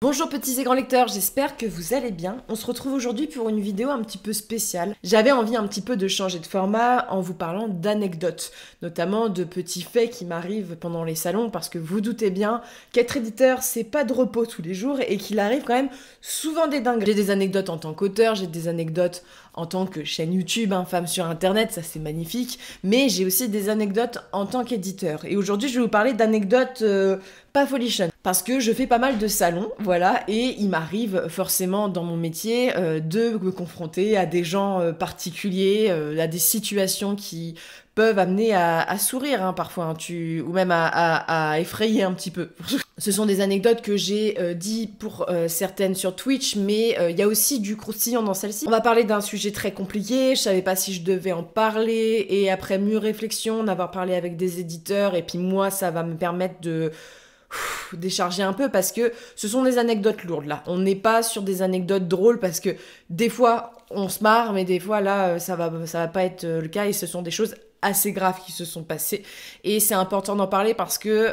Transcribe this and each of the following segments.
Bonjour petits et grands lecteurs, j'espère que vous allez bien. On se retrouve aujourd'hui pour une vidéo un petit peu spéciale. J'avais envie un petit peu de changer de format en vous parlant d'anecdotes, notamment de petits faits qui m'arrivent pendant les salons, parce que vous doutez bien qu'être éditeur, c'est pas de repos tous les jours et qu'il arrive quand même souvent des dingueries. J'ai des anecdotes en tant qu'auteur, j'ai des anecdotes en tant que chaîne YouTube, femme sur internet, ça c'est magnifique, mais j'ai aussi des anecdotes en tant qu'éditeur. Et aujourd'hui, je vais vous parler d'anecdotes pas folichonnes, parce que je fais pas mal de salons, voilà, et il m'arrive forcément dans mon métier de me confronter à des gens particuliers, à des situations qui peuvent amener à sourire parfois, ou même à effrayer un petit peu. Ce sont des anecdotes que j'ai dit pour certaines sur Twitch, mais il y a aussi du croustillant dans celle-ci. On va parler d'un sujet très compliqué, je savais pas si je devais en parler, et après mûre réflexion, d'avoir parlé avec des éditeurs, et puis moi ça va me permettre de décharger un peu, parce que ce sont des anecdotes lourdes là. On n'est pas sur des anecdotes drôles, parce que des fois on se marre, mais des fois là ça va pas être le cas, et ce sont des choses assez graves qui se sont passées, et c'est important d'en parler parce que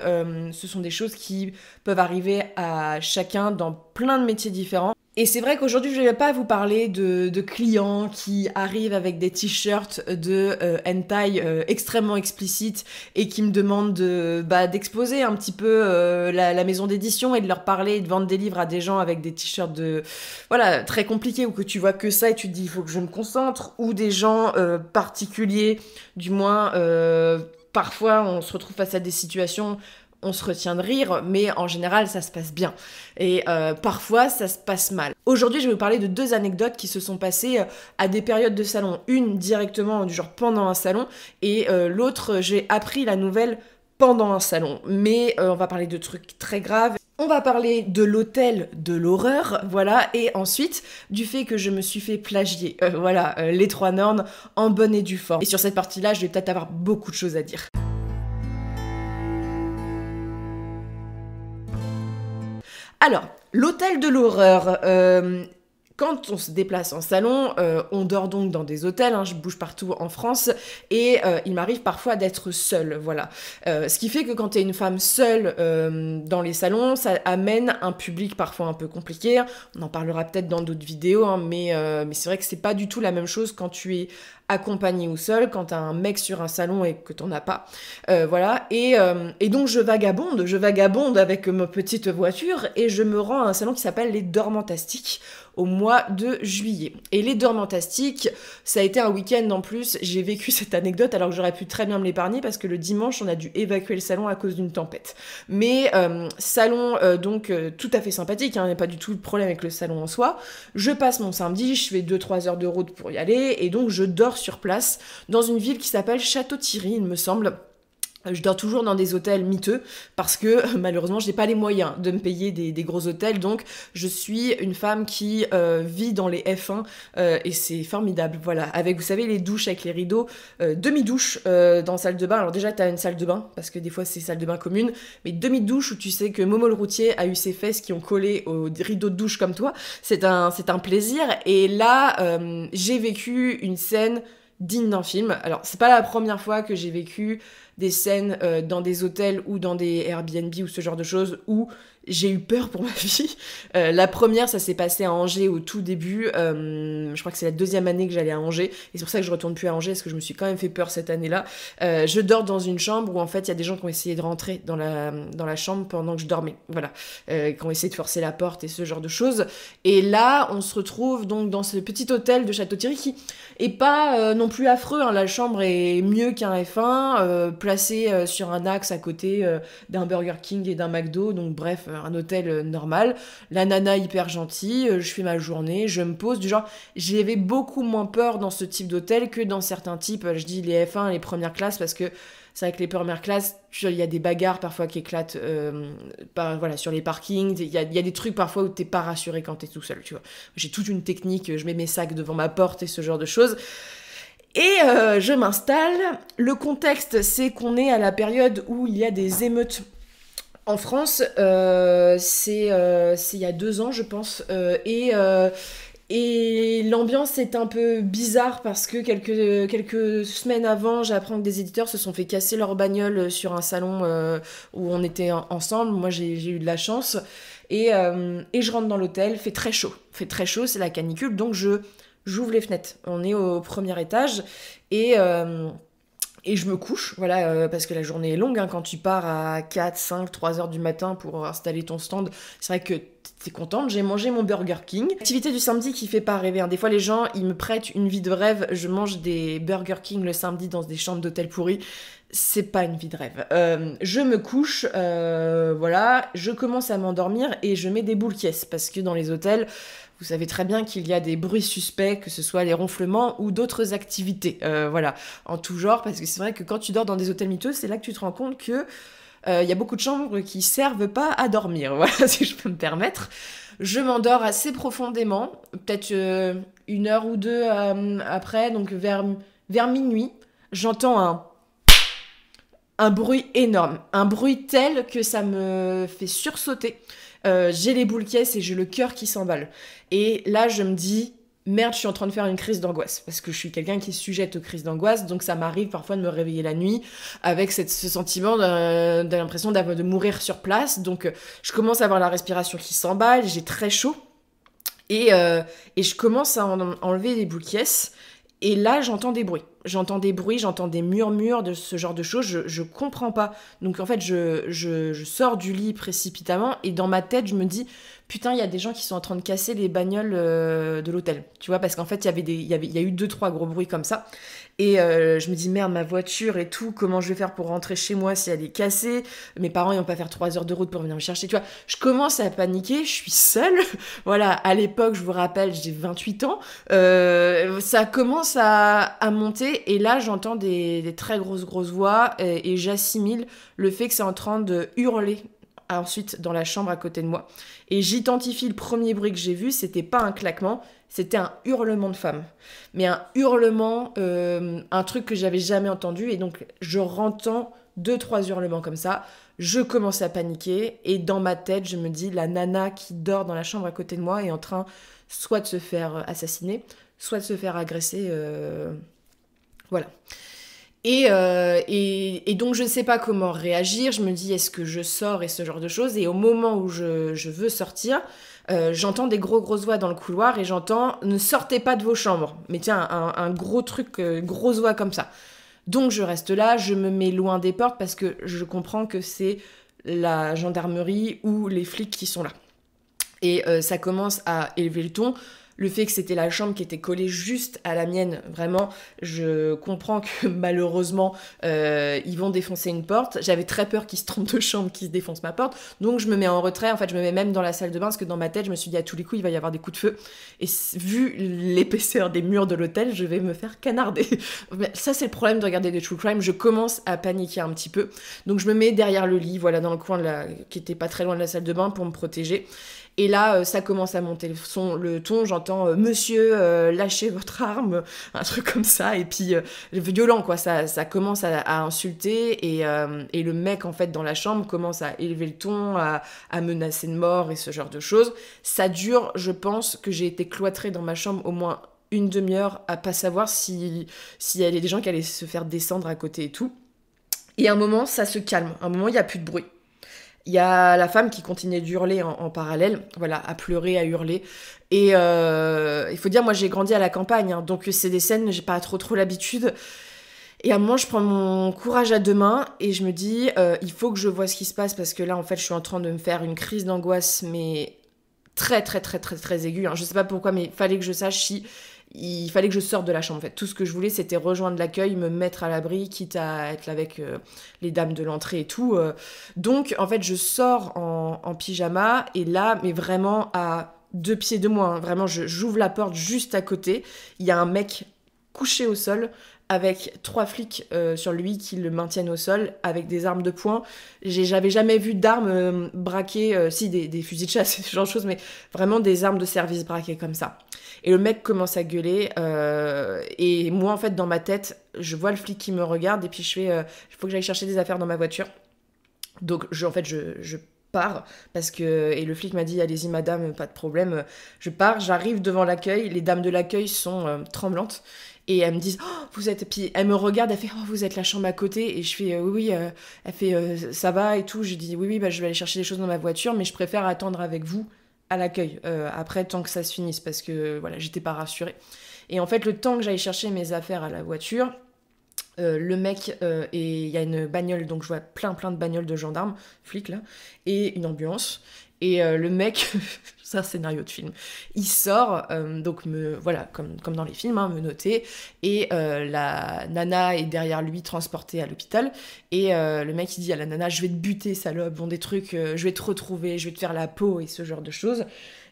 ce sont des choses qui peuvent arriver à chacun dans plein de métiers différents. Et c'est vrai qu'aujourd'hui, je ne vais pas vous parler de clients qui arrivent avec des t-shirts de hentai extrêmement explicites et qui me demandent d'exposer un petit peu la maison d'édition et de leur parler et de vendre des livres à des gens avec des t-shirts voilà, très compliqués, ou que tu vois que ça et tu te dis il faut que je me concentre, ou des gens particuliers, du moins parfois on se retrouve face à des situations, on se retient de rire, mais en général, ça se passe bien. Et parfois, ça se passe mal. Aujourd'hui, je vais vous parler de deux anecdotes qui se sont passées à des périodes de salon. Une directement, du genre pendant un salon, et l'autre, j'ai appris la nouvelle pendant un salon. Mais on va parler de trucs très graves. On va parler de l'hôtel de l'horreur, voilà, et ensuite du fait que je me suis fait plagier, voilà, les trois normes en bonne et due forme. Et sur cette partie-là, je vais peut-être avoir beaucoup de choses à dire. Alors, l'hôtel de l'horreur. Quand on se déplace en salon, on dort donc dans des hôtels, je bouge partout en France, et il m'arrive parfois d'être seule, voilà. Ce qui fait que quand t'es une femme seule dans les salons, ça amène un public parfois un peu compliqué. On en parlera peut-être dans d'autres vidéos, mais c'est vrai que c'est pas du tout la même chose quand tu es accompagnée ou seule, quand t'as un mec sur un salon et que t'en as pas. Voilà, et donc je vagabonde avec ma petite voiture, et je me rends à un salon qui s'appelle les Dormantastiques, au mois de juillet. Et les Dormantastiques, ça a été un week-end en plus. J'ai vécu cette anecdote alors que j'aurais pu très bien me l'épargner, parce que le dimanche, on a dû évacuer le salon à cause d'une tempête. Mais salon donc tout à fait sympathique, il n'y a pas du tout de problème avec le salon en soi. Je passe mon samedi, je fais 2-3 heures de route pour y aller, et donc je dors sur place dans une ville qui s'appelle Château-Thierry, il me semble. Je dors toujours dans des hôtels miteux, parce que malheureusement je n'ai pas les moyens de me payer des gros hôtels, donc je suis une femme qui vit dans les F1 et c'est formidable, voilà, avec, vous savez, les douches avec les rideaux, demi-douche dans salle de bain. Alors déjà t'as une salle de bain, parce que des fois c'est salle de bain commune, mais demi-douche où tu sais que Momo le routier a eu ses fesses qui ont collé au rideau de douche comme toi, c'est un plaisir. Et là j'ai vécu une scène digne d'un film. Alors c'est pas la première fois que j'ai vécu des scènes dans des hôtels ou dans des Airbnb ou ce genre de choses où j'ai eu peur pour ma vie. La première, ça s'est passé à Angers au tout début. Je crois que c'est la deuxième année que j'allais à Angers. Et c'est pour ça que je retourne plus à Angers, parce que je me suis quand même fait peur cette année-là. Je dors dans une chambre où en fait il y a des gens qui ont essayé de rentrer dans la chambre pendant que je dormais. Voilà. Qui ont essayé de forcer la porte et ce genre de choses. Et là, on se retrouve donc dans ce petit hôtel de Château-Thierry qui est pas non plus affreux. La chambre est mieux qu'un F1, placée sur un axe à côté d'un Burger King et d'un McDo. Donc bref, un hôtel normal. La nana hyper gentille, je fais ma journée, je me pose, du genre, j'avais beaucoup moins peur dans ce type d'hôtel que dans certains types, je dis les F1, les premières classes, parce que c'est vrai que les premières classes, il y a des bagarres parfois qui éclatent voilà, sur les parkings, il y a des trucs parfois où t'es pas rassuré quand t'es tout seul, tu vois. J'ai toute une technique, je mets mes sacs devant ma porte et ce genre de choses. Et je m'installe. Le contexte, c'est qu'on est à la période où il y a des émeutes en France, c'est il y a 2 ans, je pense, et l'ambiance est un peu bizarre, parce que quelques semaines avant, j'apprends que des éditeurs se sont fait casser leur bagnole sur un salon où on était ensemble. Moi, j'ai eu de la chance. Et je rentre dans l'hôtel, fait très chaud, c'est la canicule, donc j'ouvre les fenêtres. On est au premier étage et, euh, et je me couche, voilà, parce que la journée est longue, hein, quand tu pars à 4, 5, 3 heures du matin pour installer ton stand, c'est vrai que t'es contente, j'ai mangé mon Burger King. Activité du samedi qui fait pas rêver, hein. Des fois les gens, ils me prêtent une vie de rêve, je mange des Burger King le samedi dans des chambres d'hôtel pourris. C'est pas une vie de rêve. Je me couche, voilà, je commence à m'endormir et je mets des boules caisses parce que dans les hôtels, vous savez très bien qu'il y a des bruits suspects, que ce soit les ronflements ou d'autres activités, voilà, en tout genre, parce que c'est vrai que quand tu dors dans des hôtels miteux, c'est là que tu te rends compte que il y a beaucoup de chambres qui servent pas à dormir, voilà, si je peux me permettre. Je m'endors assez profondément, peut-être une heure ou deux après, donc vers minuit, j'entends un bruit énorme, un bruit tel que ça me fait sursauter. J'ai les boules caisses et j'ai le cœur qui s'emballe. Et là, je me dis, merde, je suis en train de faire une crise d'angoisse. Parce que je suis quelqu'un qui est sujette aux crises d'angoisse, donc ça m'arrive parfois de me réveiller la nuit avec ce sentiment de l'impression de mourir sur place. Donc je commence à avoir la respiration qui s'emballe, j'ai très chaud. Et je commence à enlever les boules caisses. Et là, j'entends des bruits. J'entends des bruits, j'entends des murmures de ce genre de choses. Je comprends pas. Donc en fait, je sors du lit précipitamment et dans ma tête, je me dis, putain, il y a des gens qui sont en train de casser les bagnoles de l'hôtel. Tu vois, parce qu'en fait, il y a eu 2-3 gros bruits comme ça. Et je me dis, merde, ma voiture et tout, comment je vais faire pour rentrer chez moi si elle est cassée? Mes parents, ils vont pas faire 3 heures de route pour venir me chercher. Tu vois, je commence à paniquer, je suis seule. Voilà, à l'époque, je vous rappelle, j'ai 28 ans. Ça commence à monter et là, j'entends des très grosses voix et j'assimile le fait que c'est en train de hurler ensuite dans la chambre à côté de moi. Et j'identifie le premier bruit que j'ai vu, c'était pas un claquement, c'était un hurlement de femme. Mais un hurlement, un truc que j'avais jamais entendu. Et donc, je rentends 2-3 hurlements comme ça. Je commence à paniquer. Et dans ma tête, je me dis, la nana qui dort dans la chambre à côté de moi est en train soit de se faire assassiner, soit de se faire agresser. Voilà. Et donc je ne sais pas comment réagir, je me dis est-ce que je sors et ce genre de choses, et au moment où je veux sortir, j'entends des grosses voix dans le couloir et j'entends ne sortez pas de vos chambres, mais tiens un gros truc, grosse voix comme ça. Donc je reste là, je me mets loin des portes parce que je comprends que c'est la gendarmerie ou les flics qui sont là. Et ça commence à élever le ton. Le fait que c'était la chambre qui était collée juste à la mienne, vraiment, je comprends que malheureusement, ils vont défoncer une porte. J'avais très peur qu'ils se trompent de chambre, qu'ils se défoncent ma porte. Donc je me mets en retrait, en fait je me mets même dans la salle de bain, parce que dans ma tête, je me suis dit à tous les coups, il va y avoir des coups de feu. Et vu l'épaisseur des murs de l'hôtel, je vais me faire canarder. Ça c'est le problème de regarder des true crime, je commence à paniquer un petit peu. Donc je me mets derrière le lit, voilà, dans le coin qui était pas très loin de la salle de bain pour me protéger. Et là, ça commence à monter le ton, j'entends monsieur, lâchez votre arme, un truc comme ça, et puis violent quoi, ça commence à insulter, et le mec en fait dans la chambre commence à élever le ton, à menacer de mort et ce genre de choses. Ça dure, je pense que j'ai été cloîtrée dans ma chambre au moins une demi-heure à pas savoir s'il y avait des gens qui allaient se faire descendre à côté et tout. Et à un moment, ça se calme, à un moment, il n'y a plus de bruit. Il y a la femme qui continuait d'hurler en parallèle, voilà, à pleurer, à hurler. Et il faut dire, moi j'ai grandi à la campagne, hein, donc c'est des scènes, j'ai pas trop l'habitude. Et à un moment, je prends mon courage à deux mains et je me dis, il faut que je vois ce qui se passe parce que là, en fait, je suis en train de me faire une crise d'angoisse, mais très aiguë. Hein. Je sais pas pourquoi, mais il fallait que je sache si il fallait que je sorte de la chambre en fait. Tout ce que je voulais c'était rejoindre l'accueil, me mettre à l'abri, quitte à être là avec les dames de l'entrée et tout. Donc en fait je sors en pyjama et là mais vraiment à 2 pieds de moi, hein. Vraiment j'ouvre la porte juste à côté, il y a un mec couché au sol avec 3 flics sur lui qui le maintiennent au sol avec des armes de poing. J'avais jamais vu d'armes braquées, si des fusils de chasse, ce genre de choses, mais vraiment des armes de service braquées comme ça. Et le mec commence à gueuler et moi en fait dans ma tête je vois le flic qui me regarde et puis je fais il faut que j'aille chercher des affaires dans ma voiture. Donc je pars, parce que... Et le flic m'a dit, allez-y madame, pas de problème. Je pars, j'arrive devant l'accueil, les dames de l'accueil sont tremblantes, et elles me disent, oh, vous êtes... Puis elle me regarde, elle fait, oh, vous êtes la chambre à côté, et je fais, oui, oui, elle fait, ça va et tout. Je dis, oui, oui, bah, je vais aller chercher des choses dans ma voiture, mais je préfère attendre avec vous à l'accueil, après, tant que ça se finisse, parce que, voilà, j'étais pas rassurée. Et en fait, le temps que j'aille chercher mes affaires à la voiture... le mec, et il y a une bagnole, donc je vois plein de bagnoles de gendarmes, flics là, et une ambulance. Et le mec, c'est un scénario de film, il sort, donc voilà, comme dans les films, hein, me noter, et la nana est derrière lui, transportée à l'hôpital, et le mec il dit à la nana, je vais te buter salope, bon des trucs, je vais te retrouver, je vais te faire la peau, et ce genre de choses.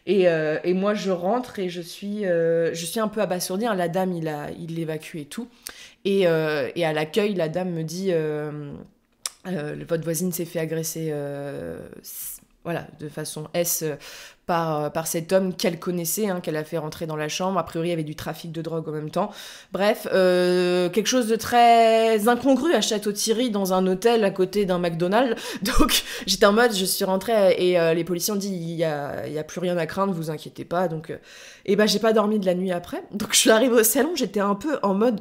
Et moi je rentre et je suis un peu abasourdie, hein. La dame il l'évacue et tout. Et à l'accueil, la dame me dit votre voisine s'est fait agresser voilà, de façon par cet homme qu'elle connaissait, hein, qu'elle a fait rentrer dans la chambre. A priori, il y avait du trafic de drogue en même temps. Bref, quelque chose de très incongru à Château-Thierry, dans un hôtel à côté d'un McDonald's. Donc, j'étais en mode, je suis rentrée et les policiers ont dit, il y a plus rien à craindre, vous inquiétez pas. Donc, et ben, j'ai pas dormi de la nuit après. Donc, je suis arrivée au salon, j'étais un peu en mode...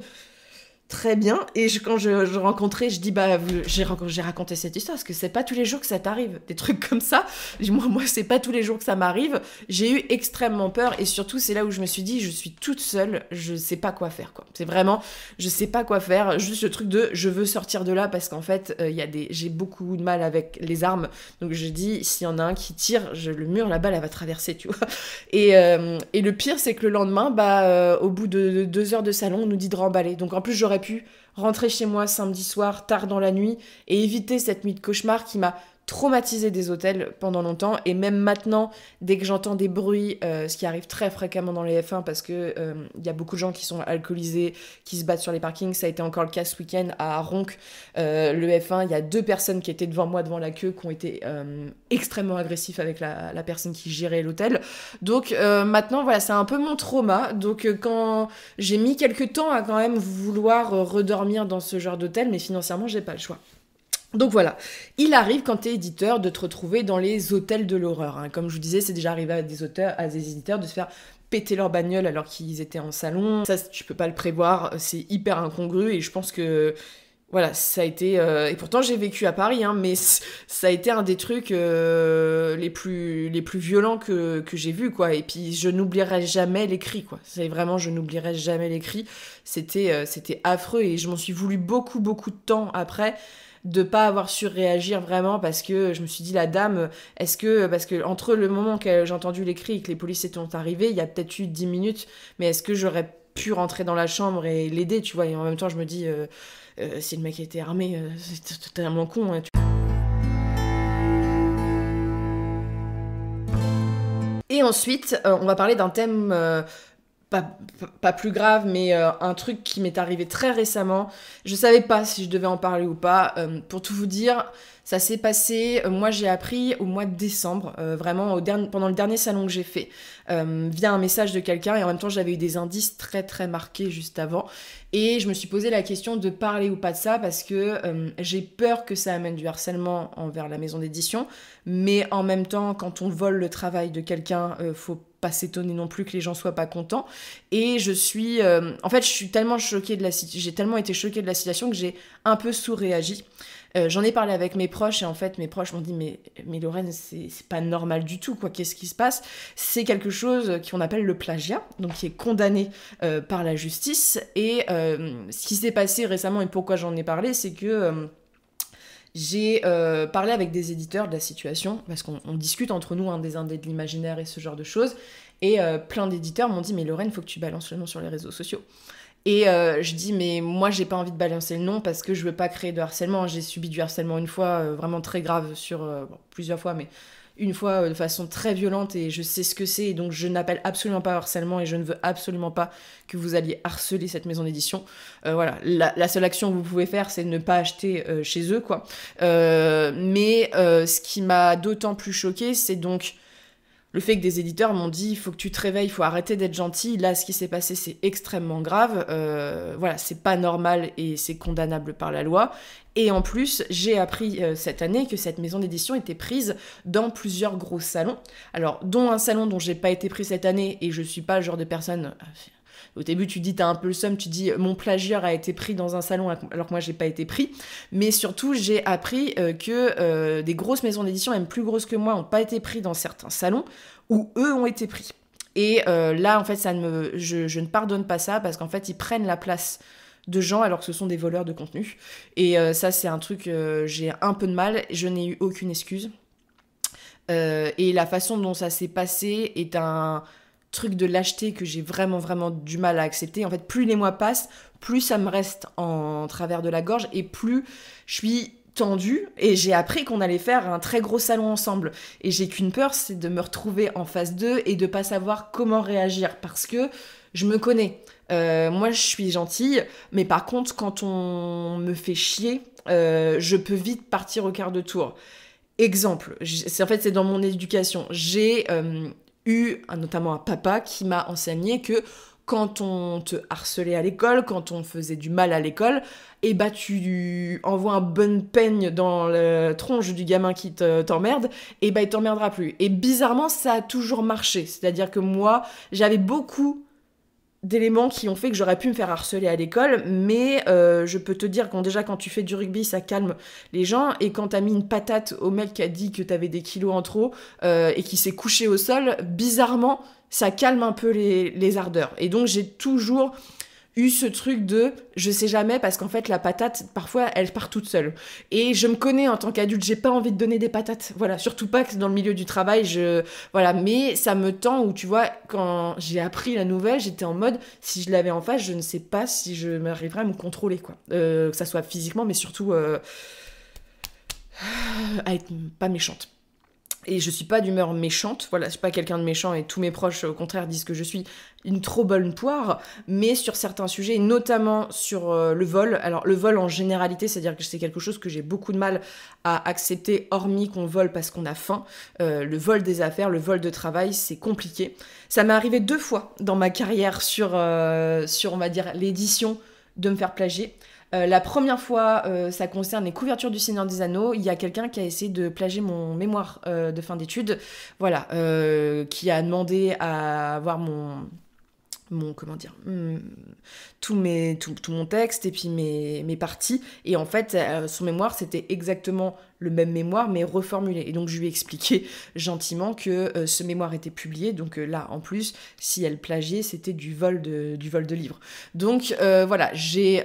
Très bien. Et quand je rencontrais, je dis, bah, j'ai raconté cette histoire, parce que c'est pas tous les jours que ça t'arrive. Des trucs comme ça. Moi, c'est pas tous les jours que ça m'arrive. J'ai eu extrêmement peur, et surtout, c'est là où je me suis dit, je suis toute seule, je sais pas quoi faire, quoi. C'est vraiment, je sais pas quoi faire. Juste le truc de, je veux sortir de là, parce qu'en fait, j'ai beaucoup de mal avec les armes. Donc, je dis, s'il y en a un qui tire, le mur, la balle, elle va traverser, tu vois. Et le pire, c'est que le lendemain, au bout de 2 heures de salon, on nous dit de remballer. Donc, en plus, j'aurais pu rentrer chez moi samedi soir, tard dans la nuit, et éviter cette nuit de cauchemar qui m'a traumatisée des hôtels pendant longtemps. Et même maintenant, dès que j'entends des bruits, ce qui arrive très fréquemment dans les F1, parce que y a beaucoup de gens qui sont alcoolisés, qui se battent sur les parkings. Ça a été encore le cas ce week-end à Ronc, le F1. Il y a 2 personnes qui étaient devant moi, devant la queue, qui ont été extrêmement agressifs avec la personne qui gérait l'hôtel. Donc maintenant, voilà, c'est un peu mon trauma. Donc quand j'ai mis quelques temps à quand même vouloir redormir dans ce genre d'hôtel, mais financièrement, j'ai pas le choix. Donc voilà, il arrive quand t'es éditeur de te retrouver dans les hôtels de l'horreur, hein. Comme je vous disais, c'est déjà arrivé à des éditeurs de se faire péter leur bagnole alors qu'ils étaient en salon. Ça, tu peux pas le prévoir, c'est hyper incongru, et je pense que... Voilà, ça a été... et pourtant, j'ai vécu à Paris, hein, mais ça a été un des trucs les plus violents que j'ai vus, quoi. Et puis, je n'oublierai jamais les cris, quoi. C'est vraiment, je n'oublierai jamais les cris. C'était affreux, et je m'en suis voulu beaucoup de temps après de pas avoir su réagir vraiment, parce que je me suis dit, la dame, parce que entre le moment que j'ai entendu les cris et que les policiers sont arrivés, il y a peut-être eu 10 minutes, mais est-ce que j'aurais pu rentrer dans la chambre et l'aider, tu vois? Et en même temps, je me dis, si le mec était armé, c'est totalement con, hein, Et ensuite, on va parler d'un thème pas plus grave, mais un truc qui m'est arrivé très récemment. Je savais pas si je devais en parler ou pas. Pour tout vous dire, ça s'est passé, moi j'ai appris au mois de décembre, vraiment pendant le dernier salon que j'ai fait, via un message de quelqu'un, et en même temps j'avais eu des indices très marqués juste avant. Et je me suis posé la question de parler ou pas de ça, parce que j'ai peur que ça amène du harcèlement envers la maison d'édition, mais en même temps, quand on vole le travail de quelqu'un, faut pas s'étonner non plus que les gens soient pas contents. Et je suis... en fait, je suis tellement choquée j'ai tellement été choquée de la situation que j'ai un peu sous-réagi. J'en ai parlé avec mes proches, et en fait mes proches m'ont dit, mais Lorraine, c'est pas normal du tout, quoi, qu'est-ce qui se passe? C'est quelque chose qu'on appelle le plagiat, donc qui est condamné par la justice. Et ce qui s'est passé récemment, et pourquoi j'en ai parlé, c'est que j'ai parlé avec des éditeurs de la situation, parce qu'on discute entre nous, hein, des indés de l'imaginaire et ce genre de choses, et plein d'éditeurs m'ont dit, mais Lorraine, faut que tu balances le nom sur les réseaux sociaux. Et je dis, mais moi j'ai pas envie de balancer le nom, parce que je veux pas créer de harcèlement. J'ai subi du harcèlement une fois, vraiment très grave, plusieurs fois, mais une fois de façon très violente, et je sais ce que c'est, et donc je n'appelle absolument pas harcèlement, et je ne veux absolument pas que vous alliez harceler cette maison d'édition. Voilà, la seule action que vous pouvez faire, c'est de ne pas acheter chez eux, quoi. Mais ce qui m'a d'autant plus choquée, c'est donc... Le fait que des éditeurs m'ont dit, il faut que tu te réveilles, il faut arrêter d'être gentil. Là, ce qui s'est passé, c'est extrêmement grave. Voilà, c'est pas normal et c'est condamnable par la loi. Et en plus, j'ai appris cette année que cette maison d'édition était prise dans plusieurs gros salons. Alors, dont un salon dont j'ai pas été pris cette année, et je suis pas le genre de personne... Au début, tu dis, t'as un peu le seum, tu dis, mon plagiaire a été pris dans un salon alors que moi, j'ai pas été pris. Mais surtout, j'ai appris que des grosses maisons d'édition, même plus grosses que moi, ont pas été pris dans certains salons où eux ont été pris. Et là, en fait, je ne pardonne pas ça parce qu'en fait, ils prennent la place de gens alors que ce sont des voleurs de contenu. Et ça, c'est un truc, j'ai un peu de mal. Je n'ai eu aucune excuse. Et la façon dont ça s'est passé est un truc de lâcheté que j'ai vraiment, vraiment du mal à accepter. En fait, plus les mois passent, plus ça me reste en travers de la gorge et plus je suis tendue. Et j'ai appris qu'on allait faire un très gros salon ensemble. Et j'ai qu'une peur, c'est de me retrouver en phase 2 et de pas savoir comment réagir parce que je me connais. Moi, je suis gentille, mais par contre, quand on me fait chier, je peux vite partir au quart de tour. Exemple, c'est dans mon éducation. J'ai eu notamment un papa qui m'a enseigné que quand on te harcelait à l'école, quand on faisait du mal à l'école, et bah tu envoies un bon peigne dans la tronche du gamin qui t'emmerde, et bah il t'emmerdera plus. Et bizarrement, ça a toujours marché. C'est-à-dire que moi, j'avais beaucoup d'éléments qui ont fait que j'aurais pu me faire harceler à l'école, mais je peux te dire que déjà quand tu fais du rugby, ça calme les gens, et quand t'as mis une patate au mec qui a dit que t'avais des kilos en trop et qui s'est couché au sol, bizarrement, ça calme un peu les ardeurs. Et donc j'ai toujours eu ce truc de je sais jamais parce qu'en fait la patate parfois elle part toute seule et je me connais en tant qu'adulte, j'ai pas envie de donner des patates, voilà, surtout pas que dans le milieu du travail, voilà, mais ça me tend où tu vois quand j'ai appris la nouvelle, j'étais en mode si je l'avais en face, je ne sais pas si je m'arriverais à me contrôler quoi, que ça soit physiquement mais surtout à être pas méchante. Et je suis pas d'humeur méchante, voilà, je suis pas quelqu'un de méchant et tous mes proches au contraire disent que je suis une trop bonne poire, mais sur certains sujets, notamment sur le vol, alors le vol en généralité, c'est-à-dire que c'est quelque chose que j'ai beaucoup de mal à accepter, hormis qu'on vole parce qu'on a faim, le vol des affaires, le vol de travail, c'est compliqué. Ça m'est arrivé 2 fois dans ma carrière sur on va dire, l'édition de me faire plagier. La première fois, ça concerne les couvertures du Seigneur des Anneaux. Il y a quelqu'un qui a essayé de plagier mon mémoire de fin d'études, voilà, qui a demandé à avoir comment dire, tout mon texte et puis mes parties. Et en fait, son mémoire, c'était exactement le même mémoire, mais reformulé. Et donc, je lui ai expliqué gentiment que ce mémoire était publié. Donc là, en plus, si elle plagiait, c'était du vol de livres. Donc voilà, j'ai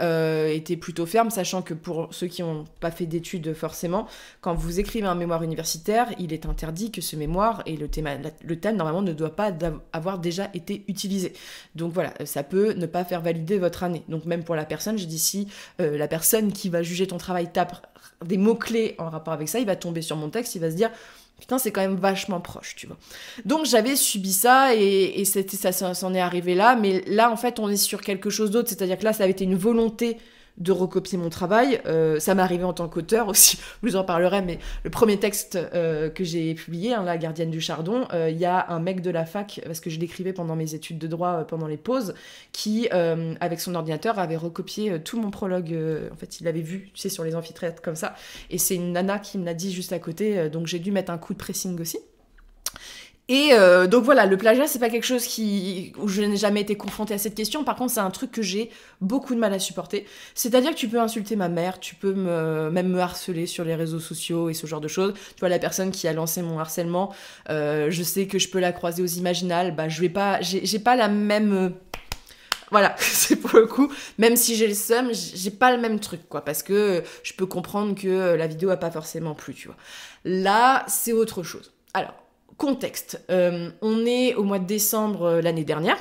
été plutôt ferme, sachant que pour ceux qui n'ont pas fait d'études forcément, quand vous écrivez un mémoire universitaire, il est interdit que ce mémoire et le thème normalement ne doit pas avoir déjà été utilisé. Donc voilà, ça peut ne pas faire valider votre année. Donc même pour la personne, j'ai dit si la personne qui va juger ton travail tape des mots-clés en rapport avec ça, il va tomber sur mon texte, il va se dire putain, c'est quand même vachement proche, tu vois. Donc j'avais subi ça et ça s'en est arrivé là, mais là en fait on est sur quelque chose d'autre, c'est-à-dire que là ça avait été une volonté de recopier mon travail. Ça m'est arrivé en tant qu'auteur aussi, je vous en parlerai, mais le premier texte que j'ai publié, hein, La gardienne du chardon, il y a un mec de la fac, parce que je l'écrivais pendant mes études de droit, pendant les pauses, qui, avec son ordinateur, avait recopié tout mon prologue. En fait, il l'avait vu, tu sais, sur les amphithéâtres comme ça. Et c'est une nana qui me l'a dit juste à côté, donc j'ai dû mettre un coup de pressing aussi. Et donc voilà, le plagiat, c'est pas quelque chose où je n'ai jamais été confrontée à cette question. Par contre, c'est un truc que j'ai beaucoup de mal à supporter. C'est-à-dire que tu peux insulter ma mère, tu peux même me harceler sur les réseaux sociaux et ce genre de choses. Tu vois, la personne qui a lancé mon harcèlement, je sais que je peux la croiser aux Imaginales. Bah, j'ai pas la même... Voilà, c'est pour le coup, même si j'ai le seum, j'ai pas le même truc, quoi, parce que je peux comprendre que la vidéo a pas forcément plu, tu vois. Là, c'est autre chose. Alors, contexte, on est au mois de décembre l'année dernière,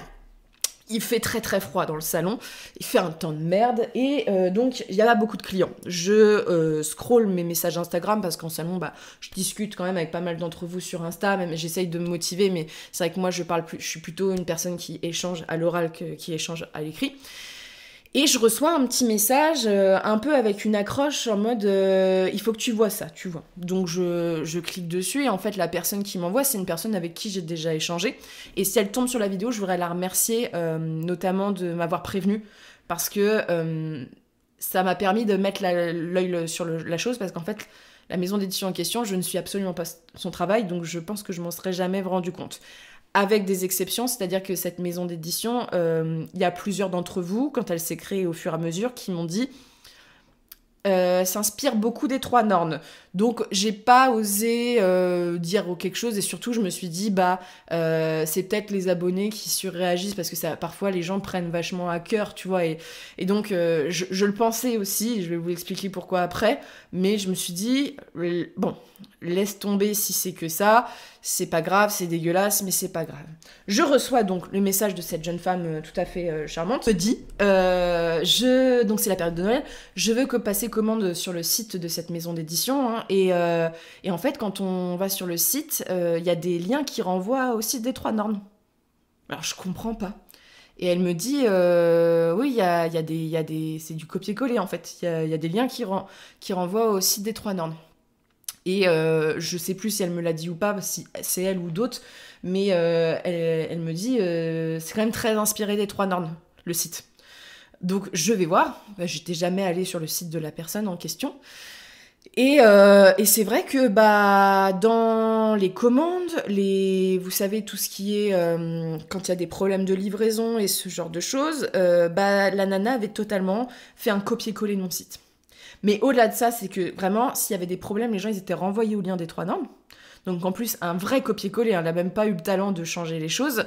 il fait très très froid dans le salon, il fait un temps de merde et donc il y a beaucoup de clients. Je scrolle mes messages Instagram parce qu'en salon, bah, je discute quand même avec pas mal d'entre vous sur Insta, même j'essaye de me motiver, mais c'est vrai que moi je suis plutôt une personne qui échange à l'oral qui échange à l'écrit. Et je reçois un petit message un peu avec une accroche en mode il faut que tu vois ça, tu vois. Donc je clique dessus et en fait la personne qui m'envoie c'est une personne avec qui j'ai déjà échangé. Et si elle tombe sur la vidéo, je voudrais la remercier notamment de m'avoir prévenue parce que ça m'a permis de mettre l'œil sur la chose parce qu'en fait la maison d'édition en question, je ne suis absolument pas son travail donc je pense que je m'en serais jamais rendu compte. Avec des exceptions, c'est-à-dire que cette maison d'édition, il y a plusieurs d'entre vous, quand elle s'est créée au fur et à mesure, qui m'ont dit s'inspire beaucoup des 3 Nornes. Donc j'ai pas osé dire quelque chose et surtout je me suis dit c'est peut-être les abonnés qui surréagissent parce que ça, parfois les gens prennent vachement à cœur, tu vois, et donc je le pensais aussi, je vais vous expliquer pourquoi après, mais je me suis dit bon, laisse tomber si c'est que ça, c'est pas grave, c'est dégueulasse, mais c'est pas grave. Je reçois donc le message de cette jeune femme tout à fait charmante, me dit donc c'est la période de Noël, je veux passer commande sur le site de cette maison d'édition, hein, et en fait quand on va sur le site, il y a des liens qui renvoient au site des 3 Nornes. Alors je comprends pas. Et elle me dit, oui, il y a des, c'est du copier-coller en fait. Il y a des liens qui renvoient au site des 3 Nornes. Et je sais plus si elle me l'a dit ou pas, si c'est elle ou d'autres, mais elle me dit, c'est quand même très inspiré des 3 Nornes, le site. Donc je vais voir. J'étais jamais allée sur le site de la personne en question. Et c'est vrai que dans les commandes, vous savez tout ce qui est quand il y a des problèmes de livraison et ce genre de choses, la nana avait totalement fait un copier-coller de mon site. Mais au-delà de ça, c'est que vraiment, s'il y avait des problèmes, les gens ils étaient renvoyés au lien des 3 Nornes. Donc en plus, un vrai copier-coller, elle n'a même pas eu le talent de changer les choses.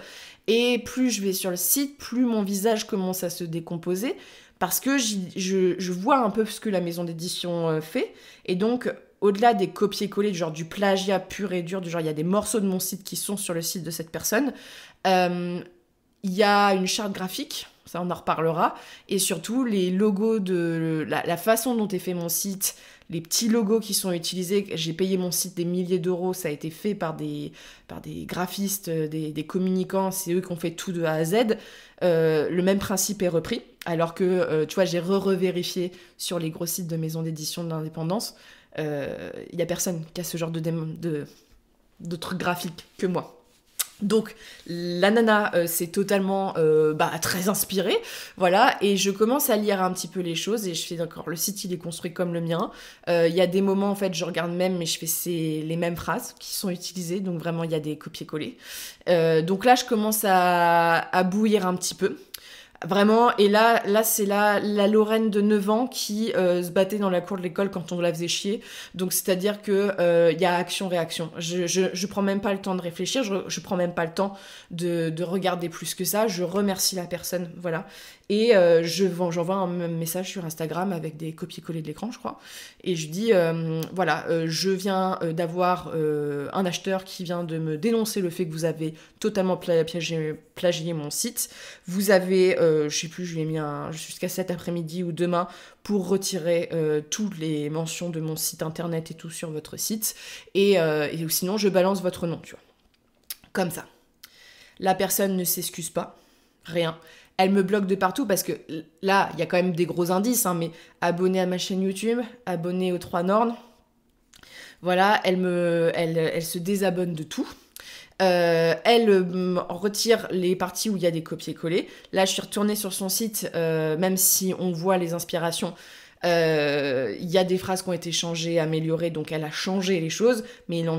Et plus je vais sur le site, plus mon visage commence à se décomposer. Parce que je vois un peu ce que la maison d'édition fait. Et donc, au-delà des copier-coller, genre du plagiat pur et dur, du genre il y a des morceaux de mon site qui sont sur le site de cette personne, il y a une charte graphique, ça on en reparlera, et surtout les logos de la façon dont est fait mon site, les petits logos qui sont utilisés. J'ai payé mon site des milliers d'euros, ça a été fait par des graphistes, des communicants, c'est eux qui ont fait tout de A à Z. Le même principe est repris, alors que, tu vois, j'ai revérifié sur les gros sites de maisons d'édition de l'indépendance. Il n'y a personne qui a ce genre de trucs graphiques que moi. Donc la nana c'est totalement très inspirée, voilà, et je commence à lire un petit peu les choses et je fais d'accord, le site il est construit comme le mien, il y a des moments en fait je regarde même mais je fais les mêmes phrases qui sont utilisées, donc vraiment il y a des copier-coller, donc là je commence à bouillir un petit peu. Vraiment, et là c'est la Lorraine de 9 ans qui se battait dans la cour de l'école quand on la faisait chier. Donc c'est-à-dire que y a action-réaction. Je prends même pas le temps de réfléchir, je prends même pas le temps de regarder plus que ça. Je remercie la personne, voilà. Et j'envoie un message sur Instagram avec des copier-coller de l'écran, je crois. Et je dis, je viens d'avoir un acheteur qui vient de me dénoncer le fait que vous avez totalement plagié mon site. Vous avez, je sais plus, je lui ai mis jusqu'à cet après-midi ou demain pour retirer toutes les mentions de mon site internet et tout sur votre site. Et sinon, je balance votre nom, tu vois. Comme ça. La personne ne s'excuse pas, rien. Elle me bloque de partout parce que là, il y a quand même des gros indices, hein, mais abonné à ma chaîne YouTube, abonné aux 3 Nornes. Voilà, elle se désabonne de tout. Elle retire les parties où il y a des copier-coller. Là, je suis retournée sur son site, même si on voit les inspirations. Il y a des phrases qui ont été changées, améliorées, donc elle a changé les choses, mais il en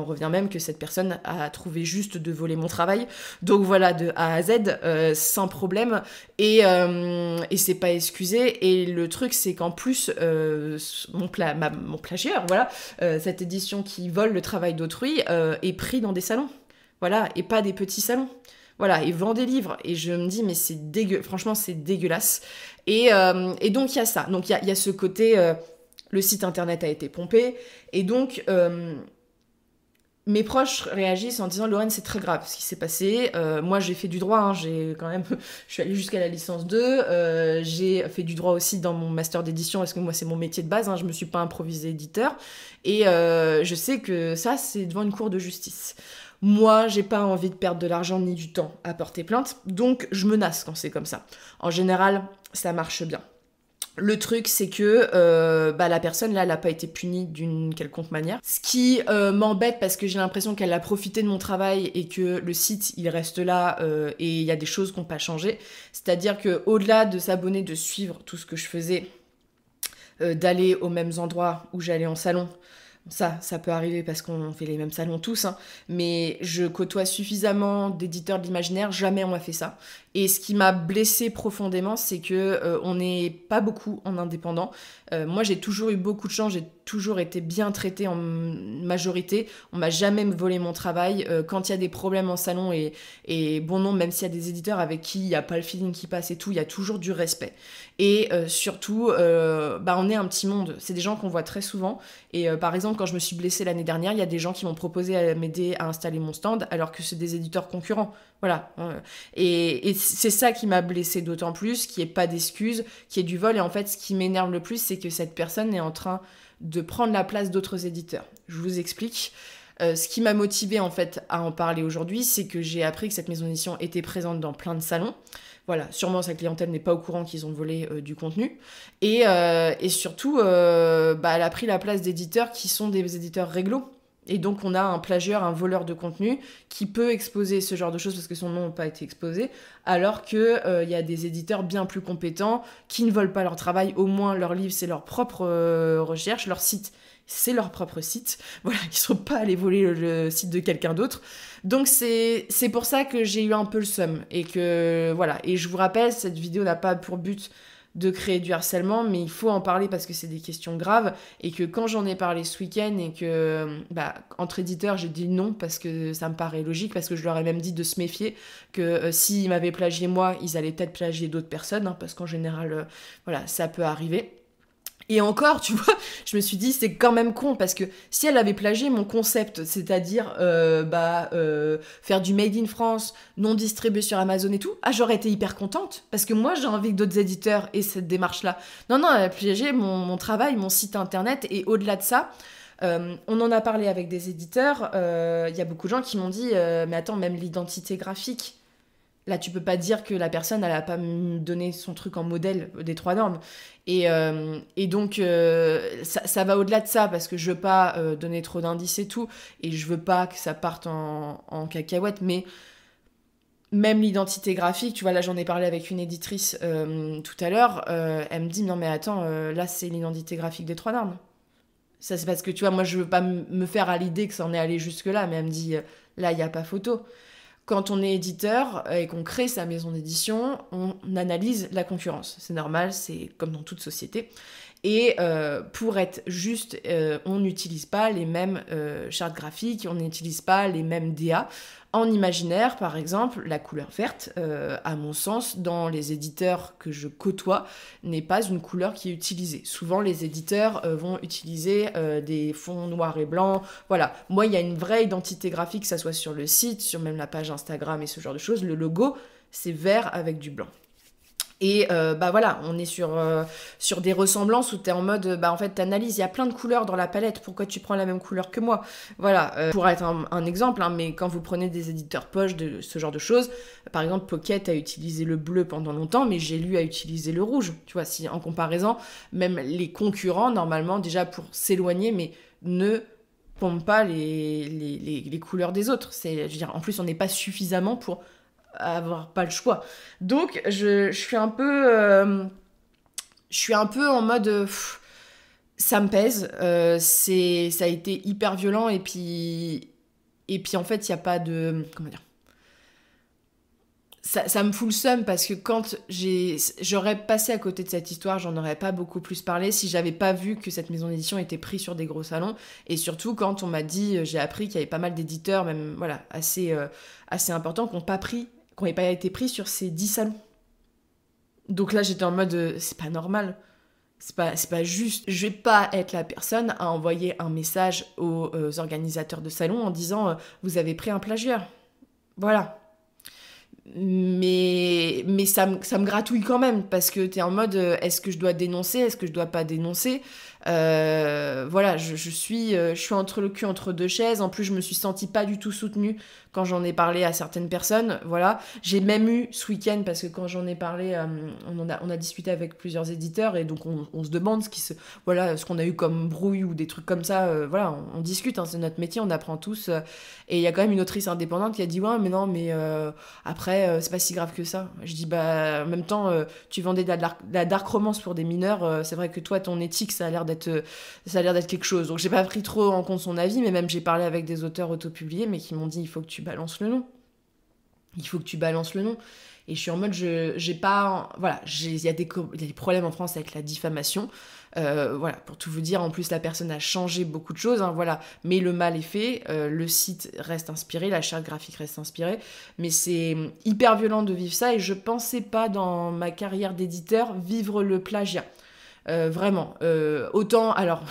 revient même que cette personne a trouvé juste de voler mon travail. Donc voilà, de A à Z, sans problème, et c'est pas excusé. Et le truc, c'est qu'en plus, mon plagiaire, voilà, cette édition qui vole le travail d'autrui, est pris dans des salons, voilà, et pas des petits salons. Voilà, et vend des livres. Et je me dis, mais c'est dégueu, franchement, c'est dégueulasse. Et donc, il y a ça. Donc, il y a ce côté, le site internet a été pompé. Et donc, mes proches réagissent en disant, Lorraine, c'est très grave ce qui s'est passé. Moi, j'ai fait du droit, hein, je suis allée jusqu'à la licence 2. J'ai fait du droit aussi dans mon master d'édition, parce que moi, c'est mon métier de base. Hein, je me suis pas improvisée éditeur. Et je sais que ça, c'est devant une cour de justice. Moi, j'ai pas envie de perdre de l'argent ni du temps à porter plainte, donc je menace quand c'est comme ça. En général, ça marche bien. Le truc, c'est que la personne, là, elle n'a pas été punie d'une quelconque manière. Ce qui m'embête parce que j'ai l'impression qu'elle a profité de mon travail et que le site, il reste là et il y a des choses qui n'ont pas changé. C'est-à-dire qu'au-delà de s'abonner, de suivre tout ce que je faisais, d'aller aux mêmes endroits où j'allais en salon, ça peut arriver parce qu'on fait les mêmes salons tous, hein, mais je côtoie suffisamment d'éditeurs de l'imaginaire, jamais on m'a fait ça. Et ce qui m'a blessée profondément, c'est que on n'est pas beaucoup en indépendant. Moi, j'ai toujours eu beaucoup de chance, j'ai toujours été bien traitée en majorité. On m'a jamais volé mon travail. Quand il y a des problèmes en salon, et bon non, même s'il y a des éditeurs avec qui il n'y a pas le feeling qui passe et tout, il y a toujours du respect. Et surtout, on est un petit monde. C'est des gens qu'on voit très souvent. Et par exemple, quand je me suis blessée l'année dernière, il y a des gens qui m'ont proposé à m'aider à installer mon stand, alors que c'est des éditeurs concurrents. Voilà. Et c'est ça qui m'a blessée d'autant plus, qu'il n'y ait pas d'excuses, qu'il y ait du vol. Et en fait, ce qui m'énerve le plus, c'est que cette personne est en train de prendre la place d'autres éditeurs. Je vous explique. Ce qui m'a motivée en fait à en parler aujourd'hui, c'est que j'ai appris que cette maison d'édition était présente dans plein de salons. Voilà, sûrement sa clientèle n'est pas au courant qu'ils ont volé du contenu. Et surtout, elle a pris la place d'éditeurs qui sont des éditeurs réglo. Et donc on a un plagieur, un voleur de contenu qui peut exposer ce genre de choses parce que son nom n'a pas été exposé, alors qu'il y a des éditeurs bien plus compétents qui ne volent pas leur travail, au moins leur livre c'est leur propre recherche, leur site c'est leur propre site, voilà, ils ne sont pas allés voler le site de quelqu'un d'autre. Donc c'est pour ça que j'ai eu un peu le seum, et que voilà, et je vous rappelle, cette vidéo n'a pas pour but de créer du harcèlement, mais il faut en parler parce que c'est des questions graves, et que quand j'en ai parlé ce week-end et que entre éditeurs j'ai dit non parce que ça me paraît logique, parce que je leur ai même dit de se méfier, que s'ils m'avaient plagié moi, ils allaient peut-être plagier d'autres personnes, hein, parce qu'en général voilà, ça peut arriver. Et encore, tu vois, je me suis dit, c'est quand même con, parce que si elle avait plagié mon concept, c'est-à-dire faire du Made in France, non distribué sur Amazon et tout, j'aurais été hyper contente, parce que moi, j'ai envie que d'autres éditeurs aient cette démarche-là. Non, elle a plagié mon travail, mon site internet, et au-delà de ça, on en a parlé avec des éditeurs, il y a beaucoup de gens qui m'ont dit, mais attends, même l'identité graphique, là, tu peux pas dire que la personne, elle a pas donné son truc en modèle des 3 normes. Et donc, ça va au-delà de ça, parce que je veux pas donner trop d'indices et tout, et je veux pas que ça parte en cacahuète, mais même l'identité graphique, tu vois, là, j'en ai parlé avec une éditrice tout à l'heure, elle me dit, non mais attends, là, c'est l'identité graphique des 3 normes. Ça, c'est parce que, tu vois, moi, je veux pas me faire à l'idée que ça en est allé jusque-là, mais elle me dit, là, il n'y a pas photo. Quand on est éditeur et qu'on crée sa maison d'édition, on analyse la concurrence. C'est normal, c'est comme dans toute société. Et pour être juste, on n'utilise pas les mêmes chartes graphiques, on n'utilise pas les mêmes DA. En imaginaire, par exemple, la couleur verte, à mon sens, dans les éditeurs que je côtoie, n'est pas une couleur qui est utilisée. Souvent, les éditeurs vont utiliser des fonds noirs et blancs. Voilà, moi, il y a une vraie identité graphique, que ça soit sur le site, sur même la page Instagram et ce genre de choses. Le logo, c'est vert avec du blanc. Et voilà, on est sur des ressemblances où t'es en mode, en fait, t'analyses, il y a plein de couleurs dans la palette, pourquoi tu prends la même couleur que moi? Voilà, pour être un exemple, hein, mais quand vous prenez des éditeurs poche, de ce genre de choses, par exemple, Pocket a utilisé le bleu pendant longtemps, mais j'ai lu à utiliser le rouge, tu vois, si en comparaison, même les concurrents, normalement, déjà pour s'éloigner, mais ne pompent pas les couleurs des autres. Je veux dire, en plus, on n'est pas suffisamment pour avoir pas le choix. Donc je suis un peu en mode ça me pèse, ça a été hyper violent, et puis en fait il y a pas de, comment dire, ça me fout le seum, parce que quand j'aurais passé à côté de cette histoire, j'en aurais pas beaucoup plus parlé si j'avais pas vu que cette maison d'édition était prise sur des gros salons, et surtout quand on m'a dit, j'ai appris qu'il y avait pas mal d'éditeurs, même voilà, assez importants, qui n'avaient pas été pris sur ces 10 salons. Donc là, j'étais en mode, c'est pas normal. C'est pas juste. Je vais pas être la personne à envoyer un message aux organisateurs de salons en disant, vous avez pris un plagiat. Voilà. Mais ça me gratouille quand même, parce que t'es en mode, est-ce que je dois dénoncer, est-ce que je dois pas dénoncer? Voilà, je suis entre le cul entre deux chaises. En plus, je me suis sentie pas du tout soutenue quand j'en ai parlé à certaines personnes. Voilà, j'ai même eu ce week-end, parce que quand j'en ai parlé, on a discuté avec plusieurs éditeurs, et donc on se demande voilà, ce qu'on a eu comme brouille ou des trucs comme ça. Voilà, on discute, hein, c'est notre métier, on apprend tous. Et il y a quand même une autrice indépendante qui a dit ouais, mais non, mais après, c'est pas si grave que ça. Je dis bah, en même temps, tu vendais de la dark romance pour des mineurs. C'est vrai que toi, ton éthique, ça a l'air d'être quelque chose. Donc j'ai pas pris trop en compte son avis, mais même j'ai parlé avec des auteurs autopubliés, mais qui m'ont dit il faut que tu balances le nom. Il faut que tu balances le nom. Et je suis en mode, j'ai pas... Voilà, il y a des problèmes en France avec la diffamation. Voilà, pour tout vous dire, en plus la personne a changé beaucoup de choses, hein, voilà. Mais le mal est fait, le site reste inspiré, la charte graphique reste inspirée. Mais c'est hyper violent de vivre ça, et je pensais pas dans ma carrière d'éditeur vivre le plagiat. Vraiment. Autant, alors,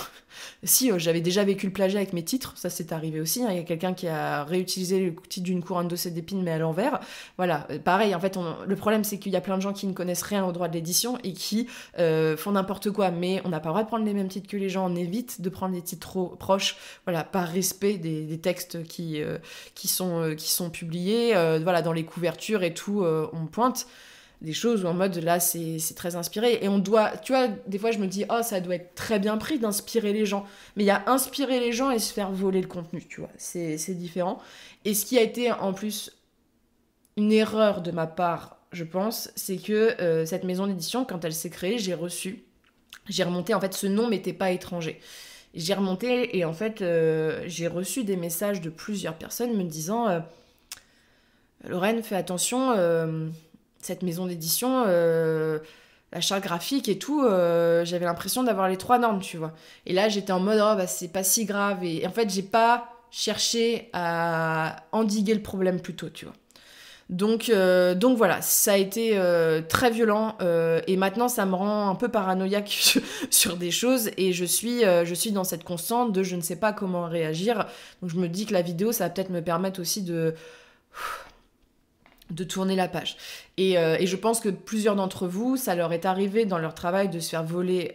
si j'avais déjà vécu le plagiat avec mes titres, ça c'est arrivé aussi, hein. Il y a quelqu'un qui a réutilisé le titre d'une couronne d'océ d'épines mais à l'envers. Voilà, pareil, en fait, le problème c'est qu'il y a plein de gens qui ne connaissent rien au droit de l'édition et qui font n'importe quoi, mais on n'a pas le droit de prendre les mêmes titres que les gens, on évite de prendre des titres trop proches, voilà, par respect des textes qui sont publiés, voilà, dans les couvertures et tout, on pointe des choses où en mode là c'est très inspiré, et on doit, tu vois, des fois je me dis oh ça doit être très bien pris d'inspirer les gens, mais il y a inspirer les gens et se faire voler le contenu, tu vois, c'est différent. Et ce qui a été en plus une erreur de ma part, je pense, c'est que cette maison d'édition, quand elle s'est créée, j'ai remonté, en fait ce nom m'était pas étranger. J'ai remonté et en fait j'ai reçu des messages de plusieurs personnes me disant Lorraine, fais attention, cette maison d'édition, la charte graphique et tout, j'avais l'impression d'avoir les 3 normes, tu vois. Et là, j'étais en mode, oh, bah, c'est pas si grave. Et en fait, j'ai pas cherché à endiguer le problème plus tôt, tu vois. Donc voilà, ça a été très violent, et maintenant ça me rend un peu paranoïaque sur des choses, et je suis dans cette constante de je ne sais pas comment réagir. Donc je me dis que la vidéo, ça va peut-être me permettre aussi de tourner la page. Et je pense que plusieurs d'entre vous, ça leur est arrivé dans leur travail de se faire voler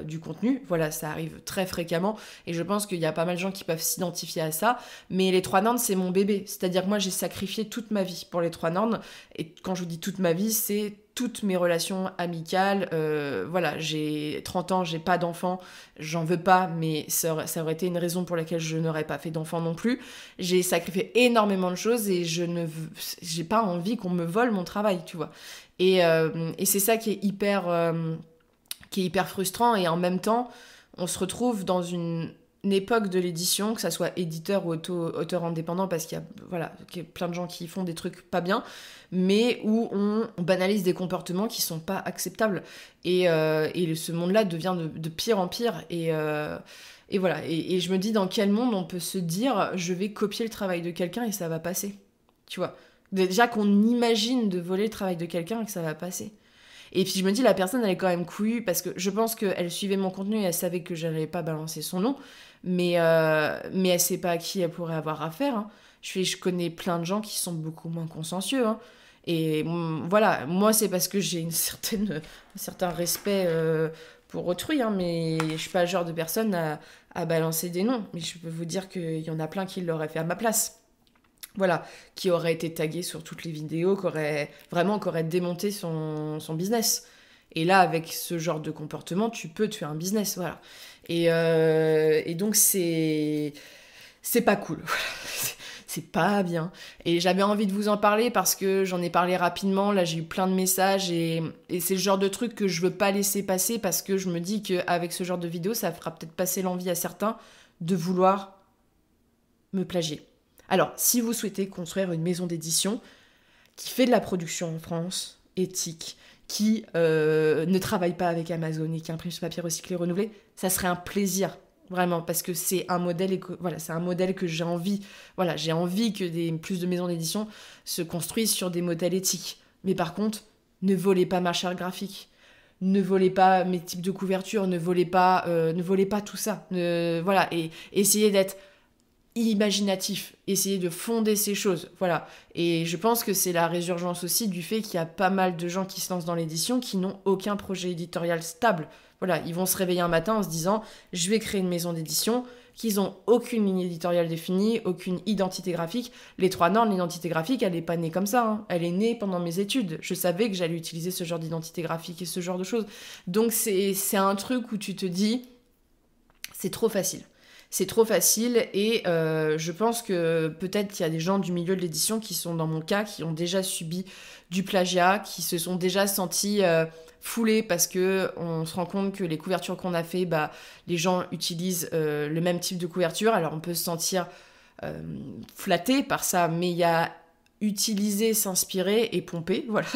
du contenu. Voilà, ça arrive très fréquemment, et je pense qu'il y a pas mal de gens qui peuvent s'identifier à ça. Mais les 3 Nornes, c'est mon bébé. C'est-à-dire que moi, j'ai sacrifié toute ma vie pour les 3 Nornes. Et quand je vous dis toute ma vie, c'est toutes mes relations amicales. Voilà, j'ai 30 ans, j'ai pas d'enfants, j'en veux pas, mais ça aurait été une raison pour laquelle je n'aurais pas fait d'enfants non plus. J'ai sacrifié énormément de choses, et j'ai pas envie qu'on me vole mon travail, tu vois. Et c'est ça qui est hyper frustrant, et en même temps, on se retrouve dans une époque de l'édition, que ça soit éditeur ou auteur indépendant, parce qu'il y a plein de gens qui font des trucs pas bien, mais où on banalise des comportements qui sont pas acceptables. Et ce monde-là devient de pire en pire. Et voilà. Et je me dis, dans quel monde on peut se dire, je vais copier le travail de quelqu'un et ça va passer, tu vois. Déjà qu'on imagine de voler le travail de quelqu'un et que ça va passer. Et puis je me dis, la personne, elle est quand même couillue, parce que je pense qu'elle suivait mon contenu et elle savait que j'allais pas balancer son nom, mais elle sait pas à qui elle pourrait avoir affaire, hein. Je connais plein de gens qui sont beaucoup moins consciencieux, hein. Et voilà, moi c'est parce que j'ai un certain respect pour autrui, hein, mais je suis pas le genre de personne à balancer des noms. Mais je peux vous dire qu'il y en a plein qui l'auraient fait à ma place. Voilà, qui aurait été tagué sur toutes les vidéos, qui aurait démonté son business. Et là, avec ce genre de comportement, tu peux te faire un business, voilà. Et donc, c'est pas cool. C'est pas bien. Et j'avais envie de vous en parler parce que j'en ai parlé rapidement. Là, j'ai eu plein de messages, et c'est le genre de truc que je veux pas laisser passer, parce que je me dis qu'avec ce genre de vidéo, ça fera peut-être passer l'envie à certains de vouloir me plagier. Alors, si vous souhaitez construire une maison d'édition qui fait de la production en France, éthique, qui ne travaille pas avec Amazon et qui imprime sur papier recyclé renouvelé, ça serait un plaisir, vraiment, parce que c'est un modèle, c'est un modèle que j'ai envie. Voilà, j'ai envie que plus de maisons d'édition se construisent sur des modèles éthiques. Mais par contre, ne volez pas ma charte graphique, ne volez pas mes types de couverture, ne volez pas tout ça. Voilà, et essayez d'être imaginatif, essayer de fonder ces choses, voilà. Et je pense que c'est la résurgence aussi du fait qu'il y a pas mal de gens qui se lancent dans l'édition qui n'ont aucun projet éditorial stable. Voilà, ils vont se réveiller un matin en se disant « je vais créer une maison d'édition », qu'ils ont aucune ligne éditoriale définie, aucune identité graphique. Les 3 Nornes, l'identité graphique, elle n'est pas née comme ça, hein. Elle est née pendant mes études. Je savais que j'allais utiliser ce genre d'identité graphique et ce genre de choses. Donc c'est un truc où tu te dis « c'est trop facile ». C'est trop facile et je pense que peut-être qu'il y a des gens du milieu de l'édition qui sont dans mon cas, qui ont déjà subi du plagiat, qui se sont déjà sentis foulés parce que on se rend compte que les couvertures qu'on a fait, bah, les gens utilisent le même type de couverture. Alors on peut se sentir flatté par ça, mais il y a utiliser, s'inspirer et pomper, voilà.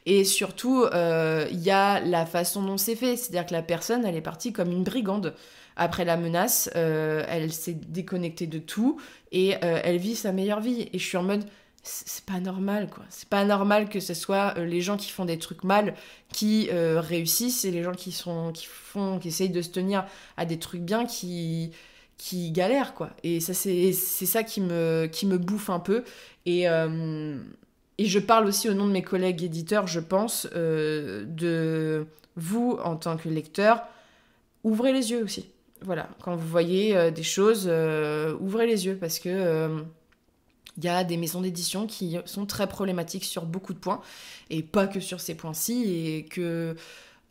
Et surtout, il y a la façon dont c'est fait. C'est-à-dire que la personne, elle est partie comme une brigande. Après la menace, elle s'est déconnectée de tout et elle vit sa meilleure vie. Et je suis en mode, c'est pas normal, quoi. C'est pas normal que ce soit les gens qui font des trucs mal qui réussissent et les gens qui essayent de se tenir à des trucs bien qui galèrent, quoi. Et ça, c'est ça qui me bouffe un peu. Et je parle aussi au nom de mes collègues éditeurs, je pense, de vous, en tant que lecteur, ouvrez les yeux aussi. Voilà, quand vous voyez des choses, ouvrez les yeux, parce que y a des maisons d'édition qui sont très problématiques sur beaucoup de points, et pas que sur ces points-ci, et que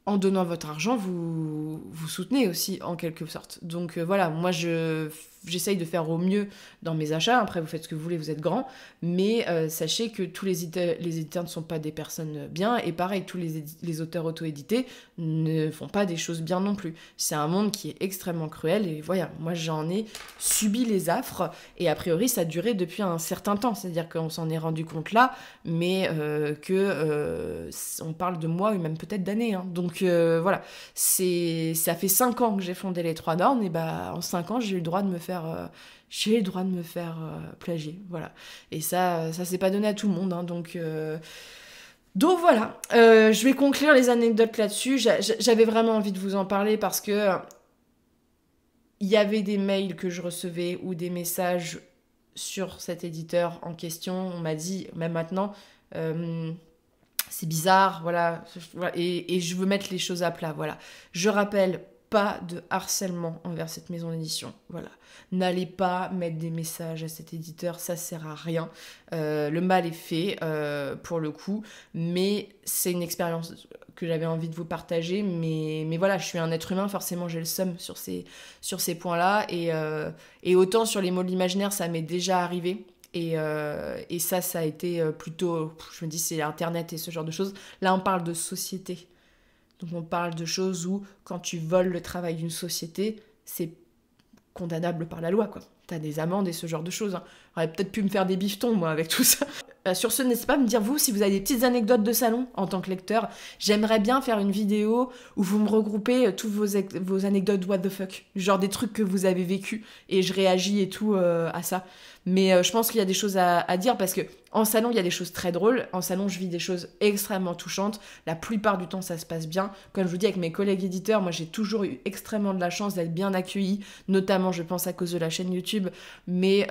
en donnant votre argent, vous soutenez aussi, en quelque sorte. Donc voilà, moi j'essaye de faire au mieux dans mes achats. Après, vous faites ce que vous voulez, vous êtes grand. Mais sachez que tous les éditeurs ne sont pas des personnes bien. Et pareil, tous les auteurs auto-édités ne font pas des choses bien non plus. C'est un monde qui est extrêmement cruel. Et voilà, moi j'en ai subi les affres. Et a priori, ça a duré depuis un certain temps. C'est-à-dire qu'on s'en est rendu compte là, mais on parle de mois ou même peut-être d'années. Hein. Donc voilà, ça fait 5 ans que j'ai fondé les 3 Nornes. Et bah en 5 ans, j'ai eu le droit de me faire plagier, voilà. Et ça c'est pas donné à tout le monde, hein, donc voilà. Je vais conclure les anecdotes là-dessus. J'avais vraiment envie de vous en parler parce que il y avait des mails que je recevais ou des messages sur cet éditeur en question. On m'a dit, même maintenant, c'est bizarre, voilà, et je veux mettre les choses à plat, voilà. Je rappelle, pas de harcèlement envers cette maison d'édition, voilà. N'allez pas mettre des messages à cet éditeur, ça sert à rien. Le mal est fait, pour le coup, mais c'est une expérience que j'avais envie de vous partager, mais voilà, je suis un être humain, forcément j'ai le seum sur ces points-là, et autant sur les mots de l'imaginaire, ça m'est déjà arrivé. Et ça a été plutôt, je me dis, c'est Internet et ce genre de choses. Là, on parle de société. Donc, on parle de choses où, quand tu voles le travail d'une société, c'est condamnable par la loi, quoi. T'as des amendes et ce genre de choses. Hein. J'aurais peut-être pu me faire des bifetons, moi, avec tout ça. Sur ce, n'hésitez pas à me dire, vous, si vous avez des petites anecdotes de salon en tant que lecteur. J'aimerais bien faire une vidéo où vous me regroupez toutes vos anecdotes what the fuck. Genre des trucs que vous avez vécu et je réagis et tout à ça. Mais je pense qu'il y a des choses à dire parce que en salon, il y a des choses très drôles. En salon, je vis des choses extrêmement touchantes. La plupart du temps, ça se passe bien. Comme je vous dis, avec mes collègues éditeurs, moi, j'ai toujours eu extrêmement de la chance d'être bien accueillie, notamment, je pense, à cause de la chaîne YouTube. Mais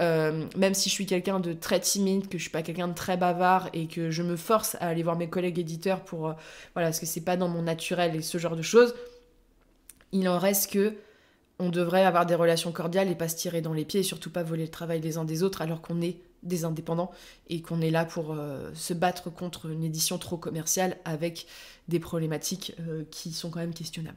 même si je suis quelqu'un de très timide, que je suis pas quelqu'un de très bavard et que je me force à aller voir mes collègues éditeurs pour... voilà, parce que c'est pas dans mon naturel et ce genre de choses, il en reste que on devrait avoir des relations cordiales et pas se tirer dans les pieds et surtout pas voler le travail des uns des autres alors qu'on est des indépendants et qu'on est là pour se battre contre une édition trop commerciale avec des problématiques qui sont quand même questionnables.